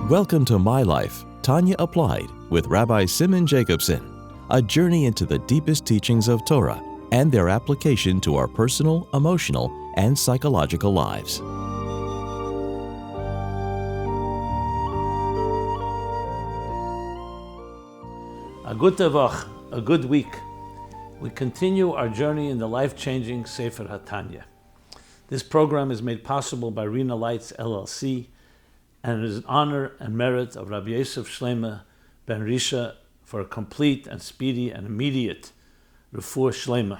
Welcome to My Life, Tanya Applied, with Rabbi Simon Jacobson, a journey into the deepest teachings of Torah and their application to our personal, emotional, and psychological lives. A good tevach, a good week. We continue our journey in the life-changing Sefer HaTanya. This program is made possible by Rena Lights LLC, and it is an honor and merit of Rabbi Yosef Shleima ben Risha for a complete and speedy and immediate refuah shleima.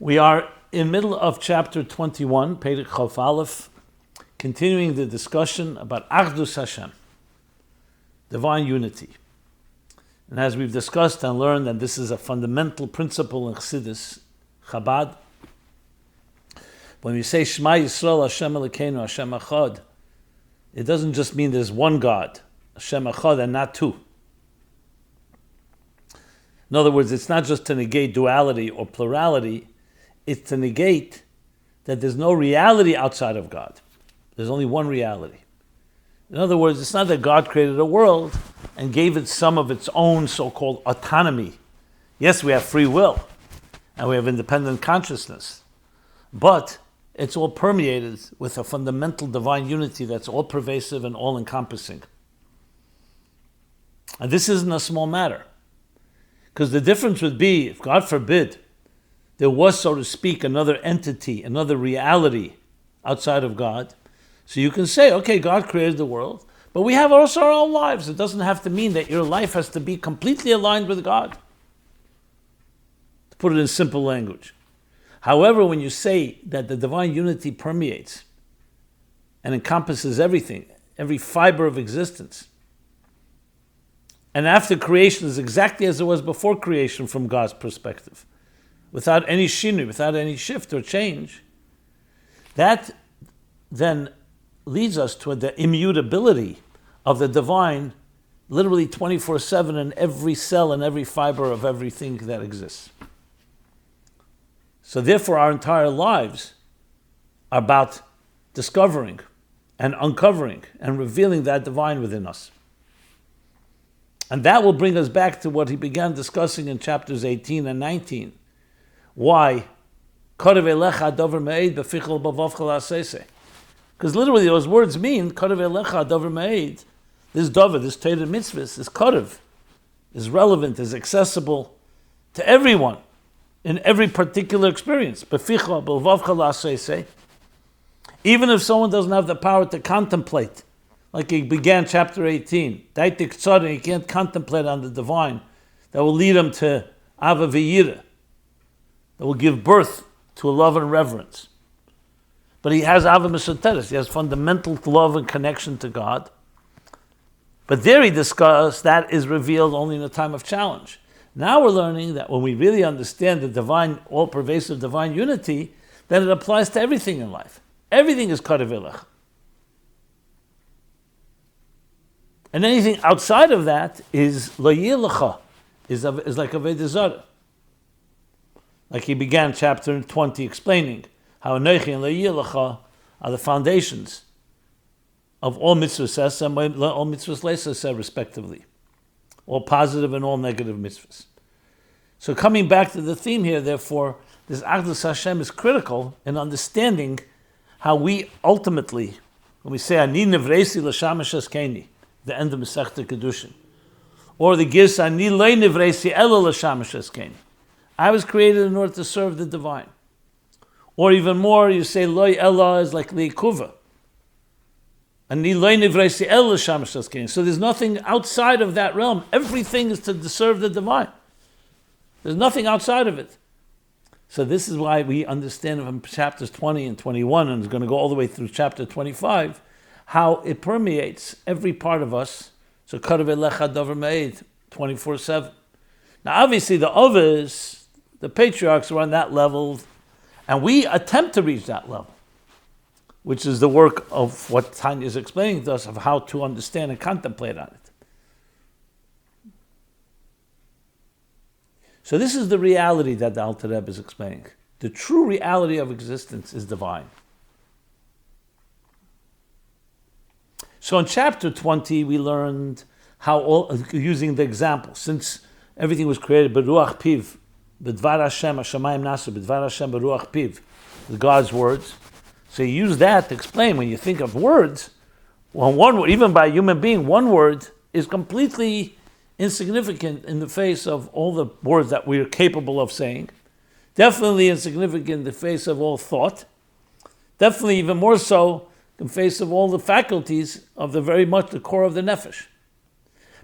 We are in middle of chapter 21, Perek Chof Aleph, continuing the discussion about Achdus Hashem, divine unity. And as we've discussed and learned, and this is a fundamental principle in Chassidus, Chabad, when we say Shema Yisrael Hashem Elokeinu Hashem Echad, it doesn't just mean there's one God, Hashem Echad, and not two. In other words, it's not just to negate duality or plurality, it's to negate that there's no reality outside of God. There's only one reality. In other words, it's not that God created a world and gave it some of its own so-called autonomy. Yes, we have free will, and we have independent consciousness, but it's all permeated with a fundamental divine unity that's all pervasive and all encompassing. And this isn't a small matter, because the difference would be, if God forbid, there was, so to speak, another entity, another reality outside of God. So you can say, okay, God created the world, but we have also our own lives. It doesn't have to mean that your life has to be completely aligned with God. To put it in simple language. However, when you say that the divine unity permeates and encompasses everything, every fiber of existence, and after creation is exactly as it was before creation from God's perspective, without any shinui, without any shift or change, that then leads us to the immutability of the divine, literally 24/7 in every cell and every fiber of everything that exists. So therefore our entire lives are about discovering and uncovering and revealing that divine within us. And that will bring us back to what he began discussing in chapters 18 and 19. Why? Because literally those words mean, this davar, this Torah mitzvahs, this kodev, is relevant, is accessible to everyone in every particular experience. Even if someone doesn't have the power to contemplate, like he began chapter 18, he can't contemplate on the divine that will lead him to Ava V'yira, that will give birth to a love and reverence. But he has Ava Mesoteres, he has fundamental love and connection to God. But there he discussed that is revealed only in a time of challenge. Now we're learning that when we really understand the divine, all-pervasive divine unity, then it applies to everything in life. Everything is karev elech. And anything outside of that is lo yelecha, is like avodah zarah. Like he began chapter 20 explaining how Anochi and lo yelecha are the foundations of all mitzvahs and all mitzvahs leisah respectively. All positive and all negative mitzvahs. So coming back to the theme here, therefore, this Achdus Hashem is critical in understanding how we ultimately, when we say Ani Nivresi L'Shamash Eskeni, the end of Masechta Kedushin, or the Girs Ani Lo Nivresi Ela L'Shamash Eskeni, I was created in order to serve the divine. Or even more, you say Lo Ela is like Leikuva. So there's nothing outside of that realm. Everything is to serve the divine. There's nothing outside of it. So this is why we understand from chapters 20 and 21, and it's going to go all the way through chapter 25, how it permeates every part of us. So 24/7. Now obviously the others, the patriarchs, are on that level, and we attempt to reach that level, which is the work of what Tanya is explaining to us of how to understand and contemplate on it. So this is the reality that the Alter Rebbe is explaining. The true reality of existence is divine. So in chapter 20, we learned how, using the example, since everything was created, Beruach Piv, B'dvar Hashem, Hashemayim Nasu, B'dvar Hashem, Beruach Piv, God's words. So you use that to explain when you think of words. Well, one word, even by a human being, one word is completely insignificant in the face of all the words that we are capable of saying. Definitely insignificant in the face of all thought. Definitely even more so in the face of all the faculties of the very much the core of the nefesh.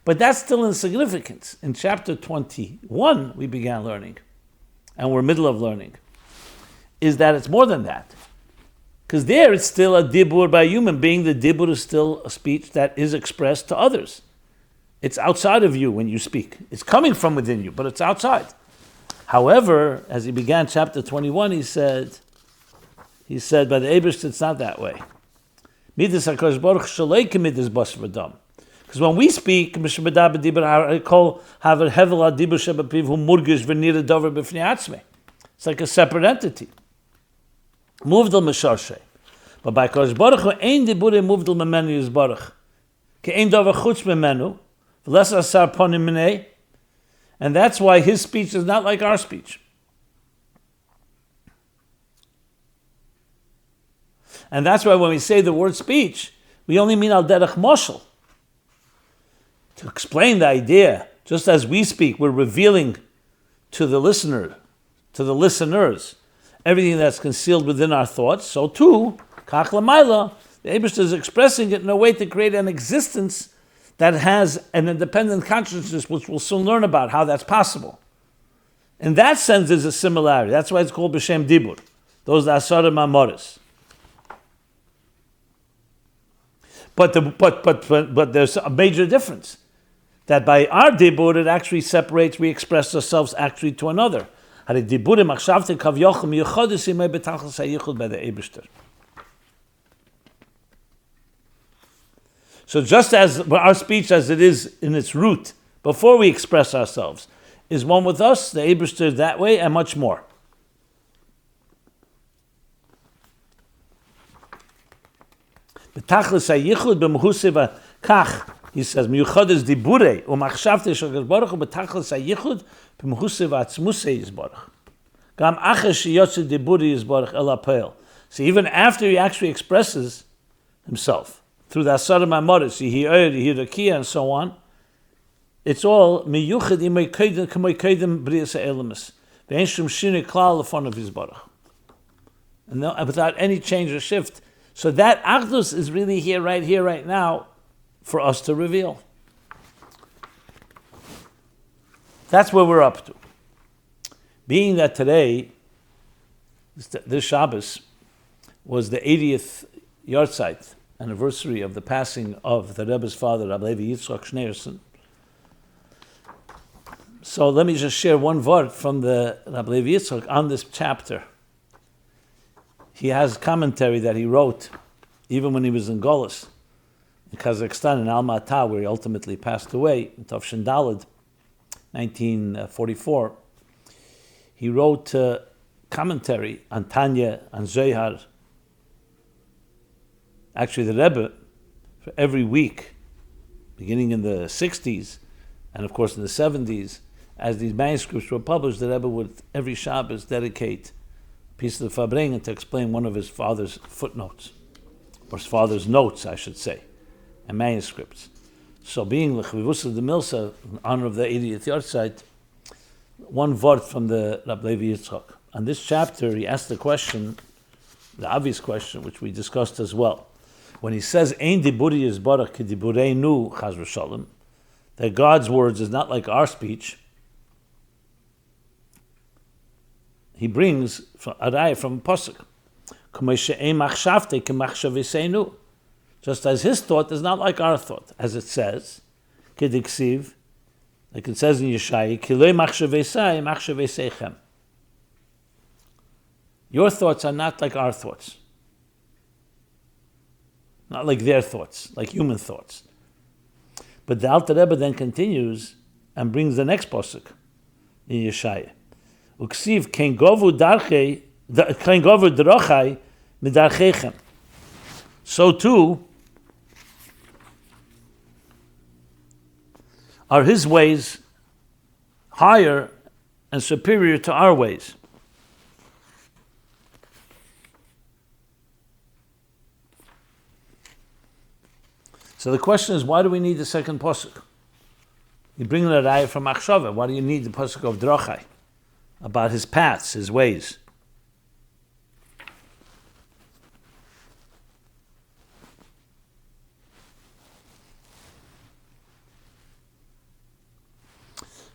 But that's still insignificant. In chapter 21, we began learning, and we're middle of learning, is that it's more than that. Because there it's still a dibur by a human being. The dibur is still a speech that is expressed to others. It's outside of you when you speak. It's coming from within you, but it's outside. However, as he began chapter 21, he said, by the Eibush, it's not that way. Midas HaKadosh Baruch Shalei K'midas Bas V'Dam. Because when we speak, it's like a separate entity. Muvdal Mesharshe. But by Kadosh Baruch Hu, ein dibure muvdal memenu yizbarach. Ke ein davar chutz memenu, v'les asar ponim minei. And that's why his speech is not like our speech. And that's why when we say the word speech, we only mean al derech moshel. To explain the idea, just as we speak, we're revealing to the listeners, everything that's concealed within our thoughts. So too, kach l'mayla, the Eibishter is expressing it in a way to create an existence that has an independent consciousness, which we'll soon learn about how that's possible. In that sense, there's a similarity. That's why it's called b'shem dibur. Those are asarim amoris. But there's a major difference. That by our dibur, it actually separates, we express ourselves actually to another. So just as our speech, as it is in its root, before we express ourselves, is one with us, the Eibishter that way, and much more. He says, "Miyuchad is dibure umachshavte shel baruch betachlis hayichud b'mehuse v'atzmuse yizbarach. Gam acher sheyotze dibure yizbarach el apel." So even after he actually expresses himself through the asarim amoris, yihi'er, yihirakia, and so on, it's all miyuchad imay kedem k'may kedem brias ha'elamis v'ein shum shinei klal lefon of yizbarach, and without any change or shift. So that achdus is really here, right now, for us to reveal. That's where we're up to. Being that today, this Shabbos, was the 80th Yartzeit anniversary of the passing of the Rebbe's father, Rabbi Levi Yitzchak Schneerson. So let me just share one word from the Rabbi Levi Yitzchak on this chapter. He has commentary that he wrote even when he was in Golis, in Kazakhstan, in Almaty, where he ultimately passed away, in Tafshin Daled, 1944. He wrote commentary on Tanya, on Zohar. Actually, the Rebbe, for every week, beginning in the 60s, and of course in the 70s, as these manuscripts were published, the Rebbe would, every Shabbos, dedicate a piece of the Farbrengen to explain one of his father's footnotes, or his father's notes, I should say, and manuscripts. So being l'chvivusa de Milsa, in honor of the 80th Yartzeit, one word from the Rabbi Levi Yitzchak. On this chapter, he asked the question, the obvious question, which we discussed as well. When he says, Ein diburi yizbarach ki dibureinu chaz v'shalom, that God's words is not like our speech, he brings a raya from a pasuk. Just as his thought is not like our thought, as it says, Kediksiv, like it says in Yeshai, your thoughts are not like our thoughts, not like their thoughts, like human thoughts. But the Alter Rebbe then continues and brings the next pasuk in Yeshai. Uksiv ken govu drachai midarchechem. So too, are his ways higher and superior to our ways? So the question is, why do we need the second pasuk? You bring the raya from Achshava. Why do you need the pasuk of Drachai about his paths, his ways?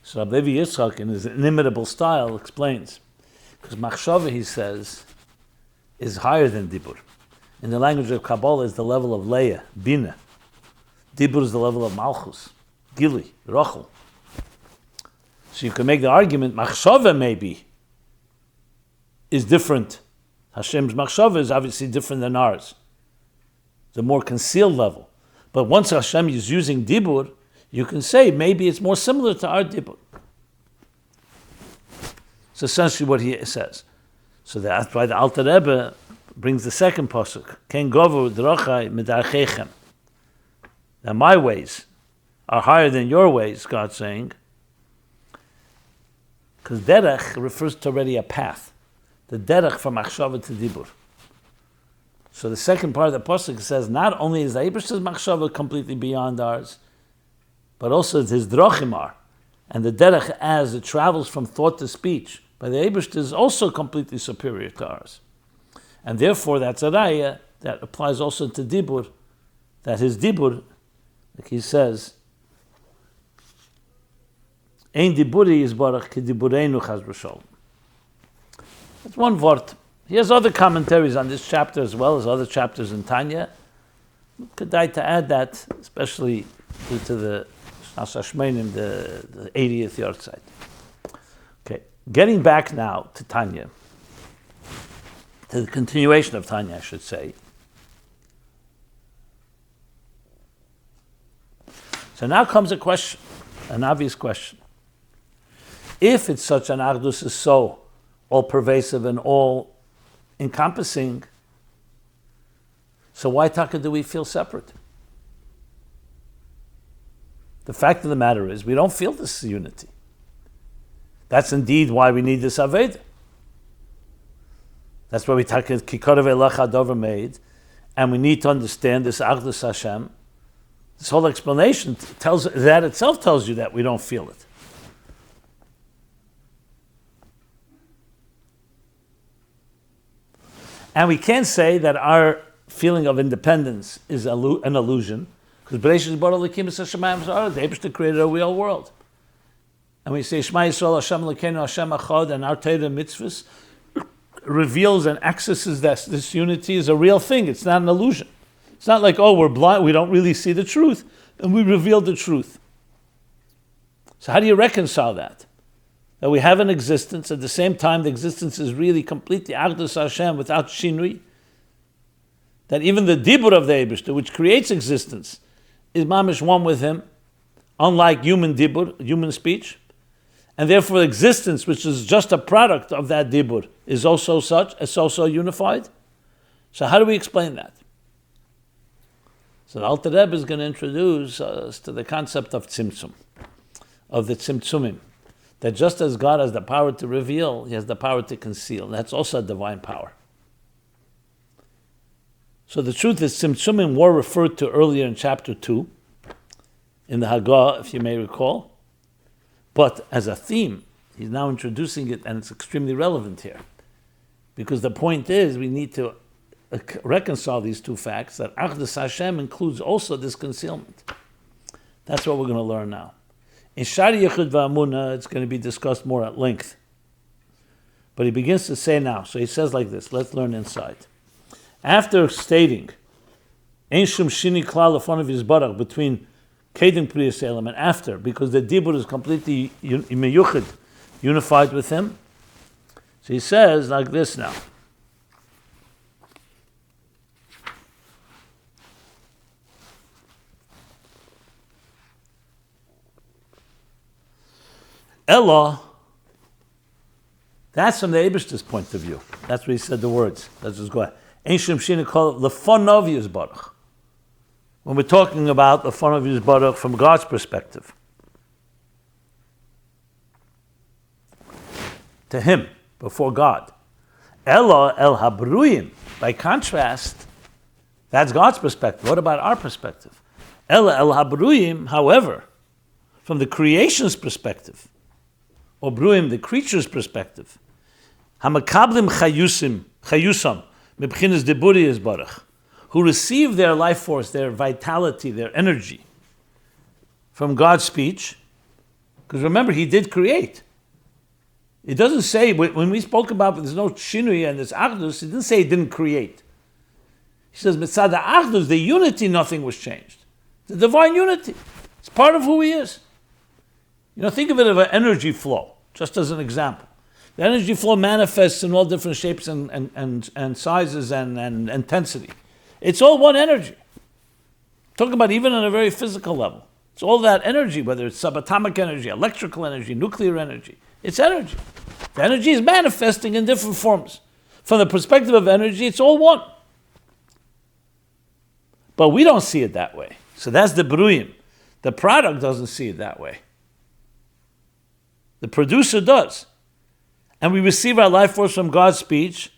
So Rabbi Levi Yitzchak, in his inimitable style, explains, because Machshava, he says, is higher than Dibur. In the language of Kabbalah, is the level of Leah, Bina. Dibur is the level of Malchus, Gili, Rachel. So you can make the argument, Machshava maybe is different. Hashem's Machshava is obviously different than ours. It's a more concealed level. But once Hashem is using Dibur, you can say maybe it's more similar to our Dibur. It's essentially what he says. So that's why the Alter Rebbe brings the second pasuk. Ken govu drachai midarchechem. Now my ways are higher than your ways, God's saying. Because derech refers to already a path. The derech from Achshava to Dibur. So the second part of the pasuk says not only is the Eibishter's Machshava completely beyond ours, but also his drachim are. And the derech as it travels from thought to speech by the Eibishter is also completely superior to ours. And therefore that's a raya that applies also to Dibur, that his Dibur, like he says, Ein diburi yizbarach ki dibureinu chaz v'sholom. That's one word. He has other commentaries on this chapter as well as other chapters in Tanya. Kedai to add that, especially due to the Shnas Hashmenim, the 80th yard site. Okay, getting back now to Tanya, to the continuation of Tanya, I should say. So now comes a question, an obvious question. If it's such an Achdus is so all-pervasive and all-encompassing, so why taka do we feel separate? The fact of the matter is, we don't feel this unity. That's indeed why we need this Aveda. That's why we taka Kikorav Elach Adover made, and we need to understand this Achdus Hashem. This whole explanation that itself tells you that we don't feel it. And we can't say that our feeling of independence is an illusion, because the Eibishter created a real world. And we say, Shema Yisrael Hashem Elokeinu Hashem Echad, and our Torah mitzvahs reveals and accesses that this unity is a real thing. It's not an illusion. It's not like, oh, we're blind, we don't really see the truth, and we reveal the truth. So how do you reconcile that? That we have an existence, at the same time the existence is really completely Achdus Hashem without Shinui. That even the Dibur of the Eibishter, which creates existence, is mamish one with him, unlike human Dibur, human speech. And therefore existence, which is just a product of that Dibur, is also such, it's also unified. So how do we explain that? So the Alter Rebbe is going to introduce us to the concept of Tzimtzum, of the Tzimtzumim. That just as God has the power to reveal, he has the power to conceal. That's also a divine power. So the truth is, Tzimtzumim were referred to earlier in chapter 2, in the Haggah, if you may recall. But as a theme, he's now introducing it, and it's extremely relevant here. Because the point is, we need to reconcile these two facts, that Achdus Hashem includes also this concealment. That's what we're going to learn now. In Shari Yechud V'Amunah, it's going to be discussed more at length. But he begins to say now, so he says like this, let's learn inside. After stating, Ein Shum Shini Klal L'fon of Yisbarach, between Kedem Pri Yisraelim and after, because the Dibur is completely meyuchid, unified with him. So he says like this now. Ella, that's from the Eibishter's point of view. That's what he said the words. Let's just go ahead. Ancient Shina called L'fon of Yisbarach. When we're talking about L'fon of Yisbarach from God's perspective. to him, before God. Ella el habruyim. By contrast, that's God's perspective. What about our perspective? Ella el habruyim, however, from the creation's perspective, or bruyim, the creature's perspective, hamakablim chayusam mibchinas deburi yisbarach, who receive their life force, their vitality, their energy from God's speech, because remember, He did create. It doesn't say, when we spoke about there's no shinui and there's achdus, it didn't say He didn't create. He says, mitzad achdus, the unity, nothing was changed. The divine unity. It's part of who He is. Think of it as an energy flow, just as an example. The energy flow manifests in all different shapes and sizes and intensity. It's all one energy. Talking about even on a very physical level. It's all that energy, whether it's subatomic energy, electrical energy, nuclear energy. It's energy. The energy is manifesting in different forms. From the perspective of energy, it's all one. But we don't see it that way. So that's the bruyim. The product doesn't see it that way. The producer does. And we receive our life force from God's speech.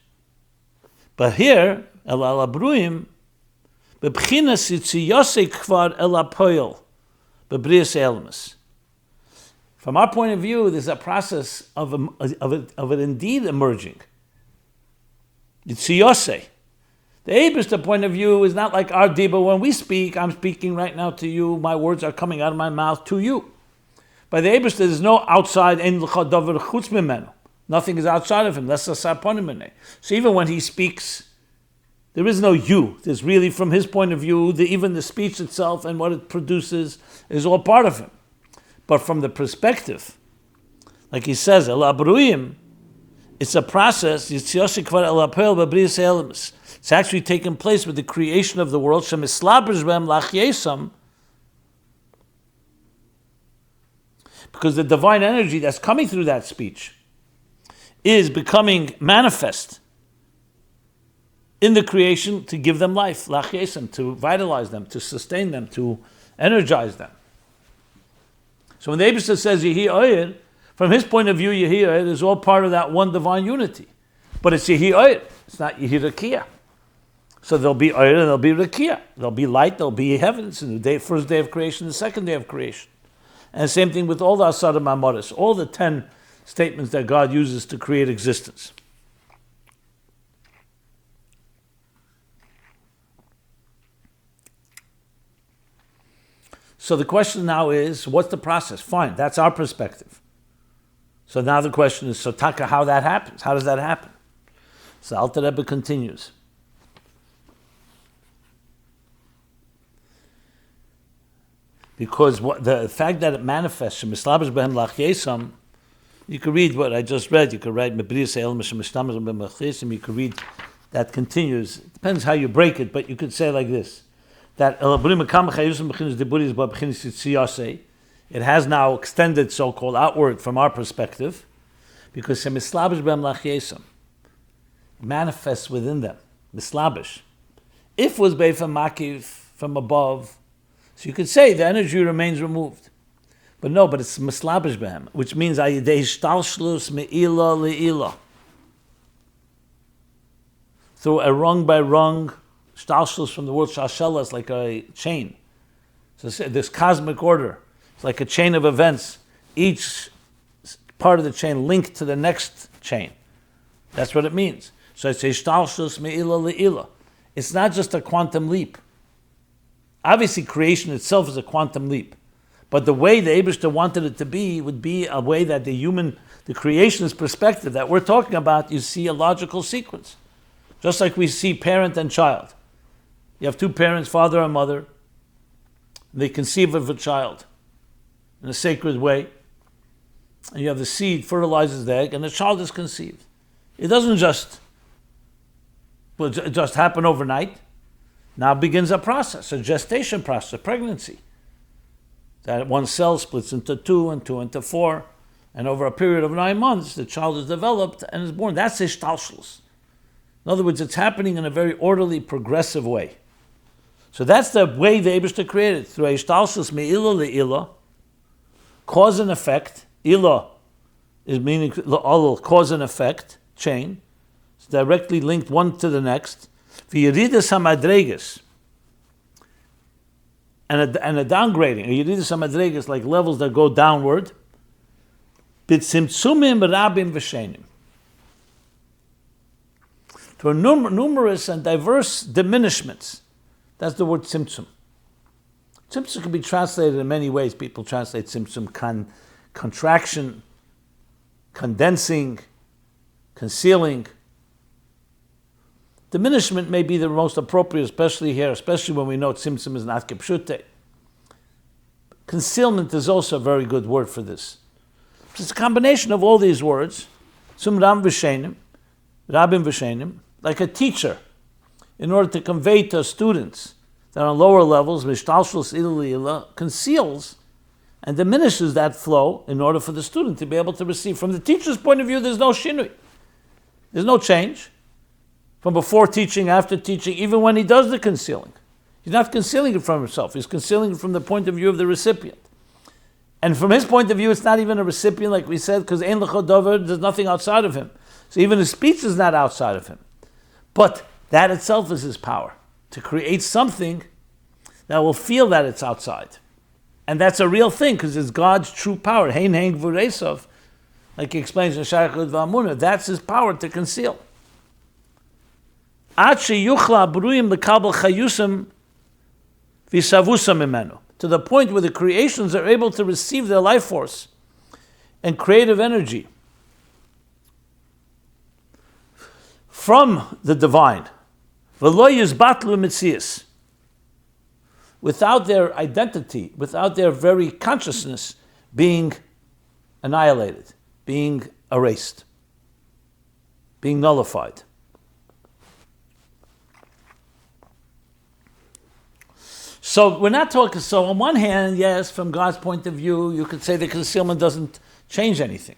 But here, el alabruyim, bebchinas yitziyosei kvar el apoyel, bebrias elmas. From our point of view, there's a process of it indeed emerging. Yitziyosei. The Eibishter point of view is not like our diba. When we speak, I'm speaking right now to you. My words are coming out of my mouth to you. By the Eibishter, there's no outside. Nothing is outside of him. So even when he speaks, there is no you. There's really, from his point of view, even the speech itself and what it produces is all part of him. But from the perspective, like he says, El Abruim, it's a process. It's actually taken place with the creation of the world. Because the divine energy that's coming through that speech is becoming manifest in the creation to give them life, to vitalize them, to sustain them, to energize them. So when the Eibishter says Yehi Oyer, from his point of view, Yehi Oyer is all part of that one divine unity. But it's Yehi Oyer, it's not Yehi Rakia. So there'll be Oyer and there'll be Rakia. There'll be light, there'll be heavens in the first day of creation, the second day of creation. And the same thing with all the Asar Mamoris, all the 10 statements that God uses to create existence. So the question now is, what's the process? Fine, that's our perspective. So now the question is, so Taka, how that happens? How does that happen? So Alter Rebbe continues. Because the fact that it manifests, you could read what I just read. You could write, you could read that continues. It depends how you break it, but you could say like this. That it has now extended so-called outward from our perspective, because it manifests within them. Mislabish. If was Beifa Makiv from above, so you could say the energy remains removed. But no, but it's mislabish behem, which means ayidei shtalshlus me'ila le'ila. Through a rung by rung, shtalshlus from the word shashela is like a chain. So this cosmic order, it's like a chain of events. Each part of the chain linked to the next chain. That's what it means. So it's a shtalshlus me'ila le'ila. It's not just a quantum leap. Obviously, creation itself is a quantum leap. But the way the Eibishter wanted it to be would be a way that the creationist perspective that we're talking about, you see a logical sequence. Just like we see parent and child. You have two parents, father and mother. They conceive of a child in a sacred way. And you have the seed fertilizes the egg, and the child is conceived. It doesn't just happen overnight. Now begins a process, a gestation process, a pregnancy. That one cell splits into 2 and 2 into 4, and over a period of 9 months, the child is developed and is born. That's ishtalshlus. In other words, it's happening in a very orderly, progressive way. So that's the way the Eibishter created, through ishtalshlus me'ila le'ila, cause and effect. Ila is meaning all cause and effect chain. It's directly linked one to the next. V'yeridas hamadregas, and a downgrading. Yeridas hamadregas, like levels that go downward. B'tzimtzumim rabim v'shenim. To numerous and diverse diminishments. That's the word tzimtzum. Tzimtzum can be translated in many ways. People translate tzimtzum contraction, condensing, concealing. Diminishment may be the most appropriate, especially here, especially when we know tzimtzum is not kipshute. Concealment is also a very good word for this. It's a combination of all these words, tzum ram v'shenim, rabim v'shenim, like a teacher, in order to convey to students that are on lower levels, conceals and diminishes that flow in order for the student to be able to receive. From the teacher's point of view, there's no shinui. There's no change. From before teaching, after teaching, even when he does the concealing. He's not concealing it from himself. He's concealing it from the point of view of the recipient. And from his point of view, it's not even a recipient, like we said, because ein lecho dover, there's nothing outside of him. So even his speech is not outside of him. But that itself is his power, to create something that will feel that it's outside. And that's a real thing, because it's God's true power. Hein heng v'reisov, like he explains in Shayachud v'Amunah, that's his power to conceal. Ad sheyuchla bruyim lekabel chayusam v'savusam imenu, to the point where the creations are able to receive their life force and creative energy from the divine, v'lo yizbatlu mitzias, without their identity, without their very consciousness being annihilated, being erased, being nullified. So we're not talking, so on one hand, yes, from God's point of view, you could say the concealment doesn't change anything.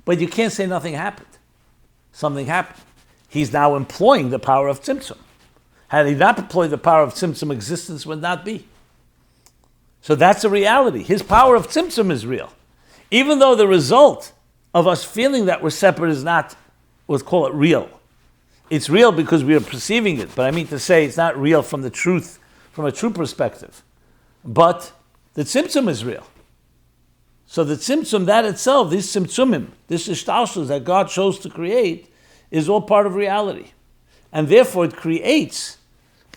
But you can't say nothing happened. Something happened. He's now employing the power of tzimtzum. Had he not employed the power of tzimtzum, existence would not be. So that's a reality. His power of tzimtzum is real. Even though the result of us feeling that we're separate is not, let's call it real. It's real because we are perceiving it, but I mean to say it's not real from the truth, from a true perspective. But the tzimtzum is real. So the tzimtzum, that itself, these tzimtzumim, this ishtalshus that God chose to create, is all part of reality. And therefore it creates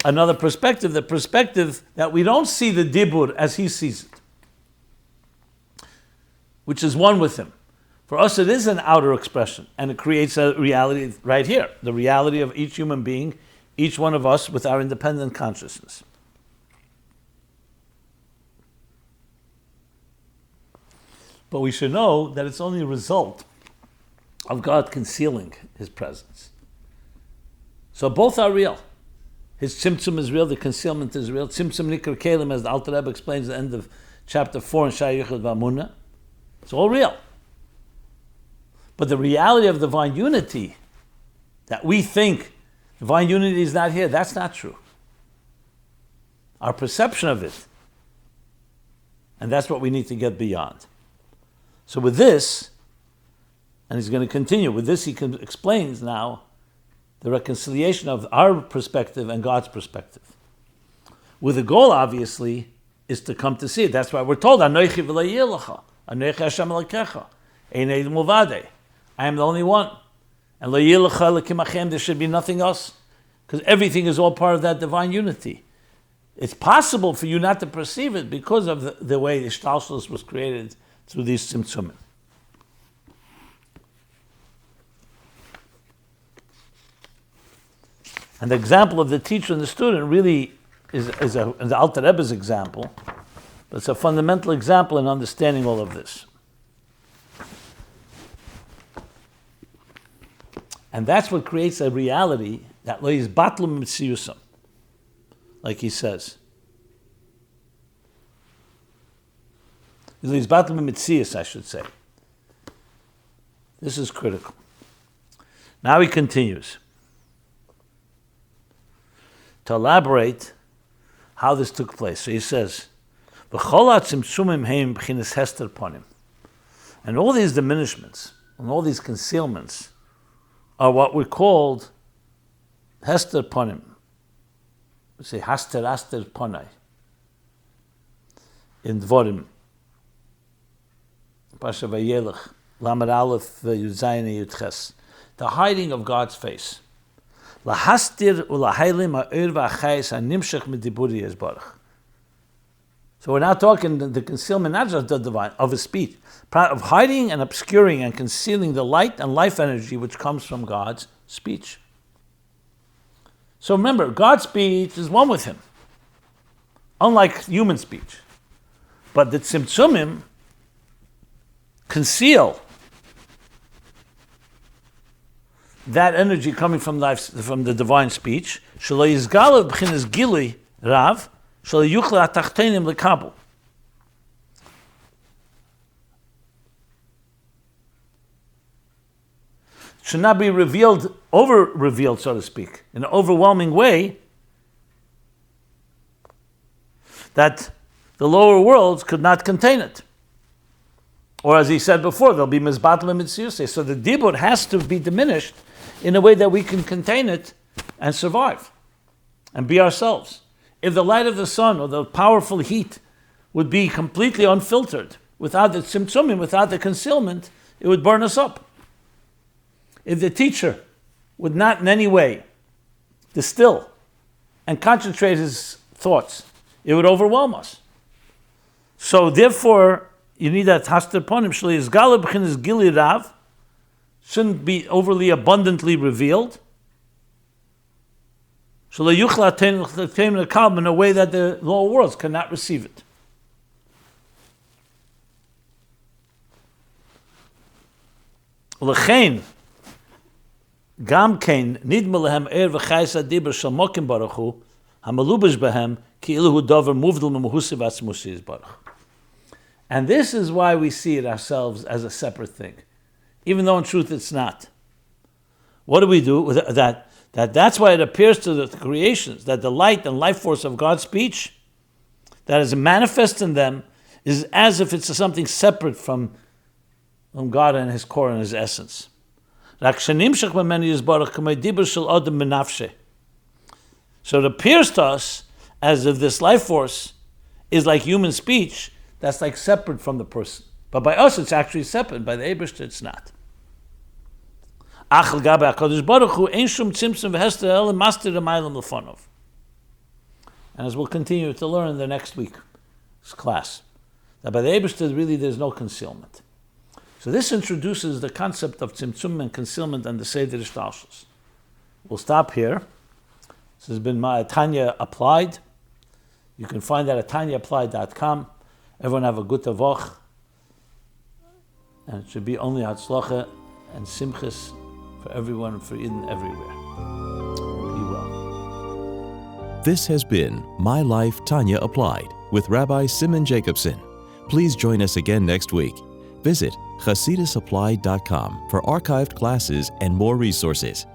another perspective, the perspective that we don't see the dibur as he sees it, which is one with him. For us it is an outer expression, and it creates a reality right here, the reality of each human being, each one of us with our independent consciousness. But we should know that it's only a result of God concealing his presence. So both are real. His tzimtzum is real, the concealment is real. Tzimtzum nikar kelim, as the Alter Rebbe explains at the end of chapter 4 in Shayachud v'Amunah. It's all real. But the reality of divine unity, that we think divine unity is not here, that's not true. Our perception of it. And that's what we need to get beyond. So with this, and he's going to continue, with this he explains now the reconciliation of our perspective and God's perspective. With the goal, obviously, is to come to see it. That's why we're told, Anochi v'layelecha, Anochi Hashem Elokecha, Einei Mulvadei. I am the only one. And Layelecha lekimachem, there should be nothing else. Because everything is all part of that divine unity. It's possible for you not to perceive it because of the way the Ishtalshelus was created through these tzimtzumim. And the example of the teacher and the student really is the Alter Rebbe's example, but it's a fundamental example in understanding all of this. And that's what creates a reality that lo yizbatlu mitziyusam, like he says. Lo yizbatlu mitziyus, I should say. This is critical. Now he continues to elaborate how this took place. So he says, "V'chol hatzimtzumim heim b'chinas hester ponim." And all these diminishments and all these concealments are what we called hester ponim. We say haster ponai in Dvorim. Pasha Vayelech, Lamed Aleph Yuzayin Yudches. The hiding of God's face. Lahastir ulahaylim ha'ir v'achayis ha'nimshech midiburi yezbarach. So we're now talking the concealment, not just the divine, of his speech, of hiding and obscuring and concealing the light and life energy which comes from God's speech. So remember, God's speech is one with him, unlike human speech. But the tzimtzumim conceal that energy coming from the divine speech. Shelo yizgala b'chinas gilui rav, shelo yuchla atachtenim lekabel. Should not be revealed, over-revealed, so to speak, in an overwhelming way, that the lower worlds could not contain it. Or as he said before, there'll be mizbatel mitziyusei. So the dibur has to be diminished in a way that we can contain it and survive and be ourselves. If the light of the sun or the powerful heat would be completely unfiltered, without the tzimtzumim, without the concealment, it would burn us up. If the teacher would not in any way distill and concentrate his thoughts, it would overwhelm us. So therefore, you need that haster ponim sheli yizgala b'chinas gili rav, shouldn't be overly abundantly revealed. Shelo yuchla ateinim lekabel, in a way that the lower worlds cannot receive it. L'chein gam kein nidma lehem er v'chayis adibur shel mokim baruch hu hamalubish behem ki ilu hu dover muvdal memuhusi v'atzmusi yizbarach. And this is why we see it ourselves as a separate thing, even though in truth it's not. What do we do with that? That's why it appears to the creations that the light and life force of God's speech that is manifest in them is as if it's something separate from God and his core and his essence. So it appears to us as if this life force is like human speech, that's like separate from the person. But by us it's actually separate, by the Eibishter it's not. And as we'll continue to learn in the next week's class, that by the Eibishter really there's no concealment. So this introduces the concept of tzimtzum and concealment and the Seder Ishtalshus. We'll stop here. This has been my Tanya Applied. You can find that at tanyaapplied.com. Everyone have a good tavoch. And it should be only hatzlacha and simchas for everyone and for Eden everywhere. Be well. This has been My Life Tanya Applied with Rabbi Simon Jacobson. Please join us again next week. Visit chasidusapplied.com for archived classes and more resources.